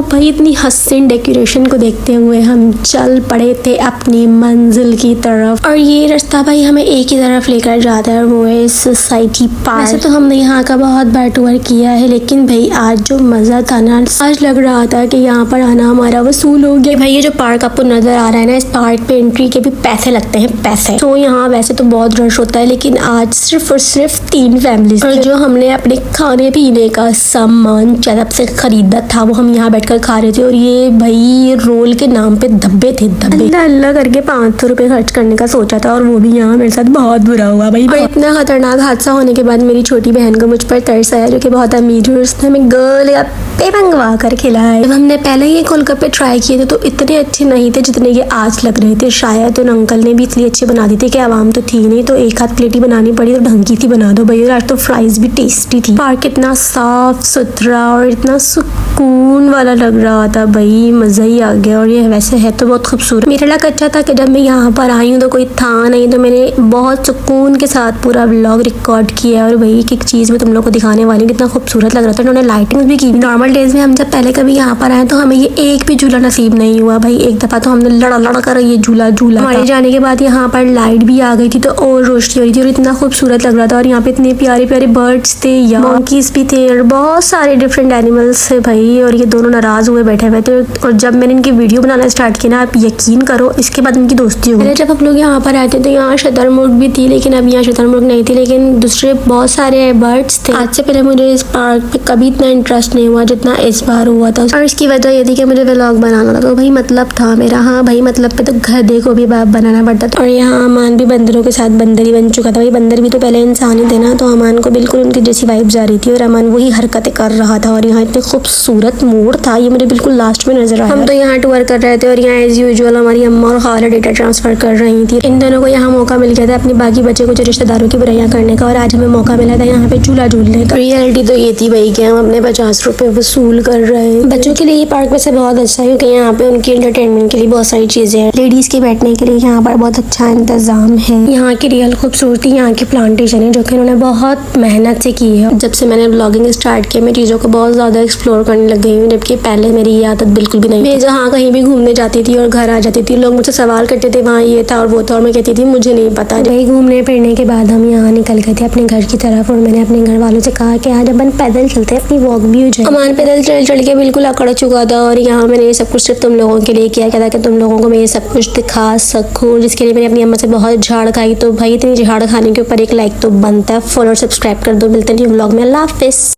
भाई इतनी हसीन डेकोरेशन को देखते हुए हम चल पड़े थे अपनी मंजिल की तरफ। और ये रास्ता भाई हमें एक ही तरफ लेकर जाता है, वो है सोसाइटी पार्क। वैसे तो हमने यहाँ का बहुत बार टूर किया है, लेकिन भाई आज जो मजा था ना, आज लग रहा था कि यहाँ पर आना हमारा वसूल हो गया। भाई ये जो पार्क आपको नजर आ रहा है ना, इस पार्क पे एंट्री के भी पैसे लगते हैं, पैसे। तो यहाँ वैसे तो बहुत रश होता है, लेकिन आज सिर्फ और सिर्फ 3 फैमिली, और जो हमने अपने खाने पीने का सामान तरफ से खरीदा था वो हम यहाँ बैठकर खा रहे थे। और ये भाई रोल के नाम पे धब्बे थे, धब्बे। अल्लाह अल्लाह करके 500 रुपए खर्च करने का सोचा था, और वो भी यहाँ मेरे साथ बहुत बुरा हुआ भाई। इतना खतरनाक हादसा होने के बाद मेरी छोटी बहन को मुझ पर तरस आया, जो कि बहुत अमीर है, उसने हमें गोलगप्पे मंगवा कर खिलाए। जब हमने पहले ये गोलगप्पे ट्राई किए थे तो इतने अच्छे नहीं थे जितने ये आज लग रहे थे। शायद उन अंकल ने भी इसलिए अच्छे बना दी थी कि आवाम तो थी नहीं, तो एक हाथ प्लेट ही बनानी पड़ी, तो ढंग की थी बना दो भाई। और आज तो फ्राइज भी टेस्टी थी। पार्क इतना साफ सुथरा और इतना सुकून वाला लग रहा था भाई, मजा ही आ गया। और ये वैसे है तो बहुत खूबसूरत। मेरा लग अच्छा था कि जब मैं यहाँ पर आई हूँ तो कोई था नहीं, तो मैंने बहुत सुकून के साथ पूरा व्लॉग रिकॉर्ड किया। और भाई एक चीज में तुम लोग को दिखाने वाली हूँ, कितना खूबसूरत लग रहा था। उन्होंने लाइटिंग भी की। नॉर्मल डेज में हम जब पहले कभी यहाँ पर आए तो हमें ये एक भी झूला नसीब नहीं हुआ भाई। एक दफा तो हमने लड़ा कर ये झूला हमारे जाने के बाद यहाँ पर लाइट भी आ गई थी, तो और रोशनी हो रही थी, और इतना खूबसूरत लग रहा था। और यहाँ पे इतने प्यारे प्यारे बर्ड्स थे, मंकीज भी थे, और बहुत सारे डिफरेंट एनिमल्स थे भाई। और ये दोनों नाराज हुए बैठे हुए थे, और जब मैंने इनकी वीडियो बनाना स्टार्ट किया ना, आप यकीन करो इसके बाद इनकी दोस्ती हो गई। जब हम लोग यहाँ पर आए थे तो यहाँ शतरमुर्ग भी थी, लेकिन अब यहाँ शतरमुर्ग नहीं थी, लेकिन दूसरे बहुत सारे बर्ड्स थे। आज से पहले मुझे इस पार्क पे कभी इतना इंटरेस्ट नहीं हुआ जितना इस बार हुआ था। और इसकी वजह ये थी कि मुझे व्लॉग बनाना था, तो भाई मतलब था मेरा। हाँ भाई मतलब पे तो गधे को भी बाप बनाना पड़ता था। और यहाँ अमान भी बंदरों के साथ बंदर ही बन चुका था भाई। बंदर भी तो पहले इंसान ही थे ना, तो अमान को बिल्कुल उनकी जैसी वाइब्स आ रही थी, और अमान वही हरकतें कर रहा था। और यहाँ इतने खूबसूरत मोड़ था, ये मुझे बिल्कुल लास्ट में नजर आया। हम तो यहाँ टूर कर रहे थे, और यहाँ एज यूजुअल हमारी अम्मा और खाला डेटा ट्रांसफर कर रही थी। इन दोनों को यहाँ मौका मिल गया था अपने बाकी बच्चे कुछ रिश्तेदारों की बुराइयां करने का, और आज हमें मौका मिला था यहाँ पे झूला झूलने का। रियलिटी तो ये थी भाई कि हम अपने 50 रुपए वसूल कर रहे हैं। बच्चों के लिए ये पार्क वैसे बहुत अच्छा है, क्योंकि यहाँ पे उनकी एंटरटेनमेंट के लिए बहुत सारी चीजें हैं। लेडीज के बैठने के लिए यहाँ पर बहुत अच्छा इंतजाम है। यहाँ की रियल खूबसूरती यहाँ की प्लांटेशन है, जो कि उन्होंने बहुत मेहनत से की है। जब से मैंने ब्लॉगिंग स्टार्ट किया मैं चीजों को बहुत ज्यादा एक्सप्लोर करने लग गई हूँ, जबकि पहले मेरी ये आदत बिल्कुल भी नहीं। मैं जहाँ कहीं भी घूमने जाती थी और घर आ जाती थी, लोग मुझसे सवाल करते थे वहाँ ये था और वो था, और मैं कहती थी मुझे नहीं पता। वही घूमने फिरने के बाद हम यहाँ निकल गए थे अपने घर की तरफ, और मैंने अपने घर वालों से कहा कि आज अपन पैदल चलते हैं, अपनी वॉक भी हो जाए। अमान पैदल चल के बिल्कुल अकड़ चुका था, और यहाँ मैंने ये सब कुछ सिर्फ तुम लोगों के लिए किया था कि तुम लोगों को मैं ये सब कुछ दिखा सकूँ, जिसके लिए मैंने अपनी अम्मा से बहुत झाड़ खाई। तो भाई इतनी झाड़ खाने के ऊपर एक लाइक तो बनता है। फॉलो और सब्सक्राइब कर दो। मिलते हैं न्यू व्लॉग में। अल्लाह हाफिज़।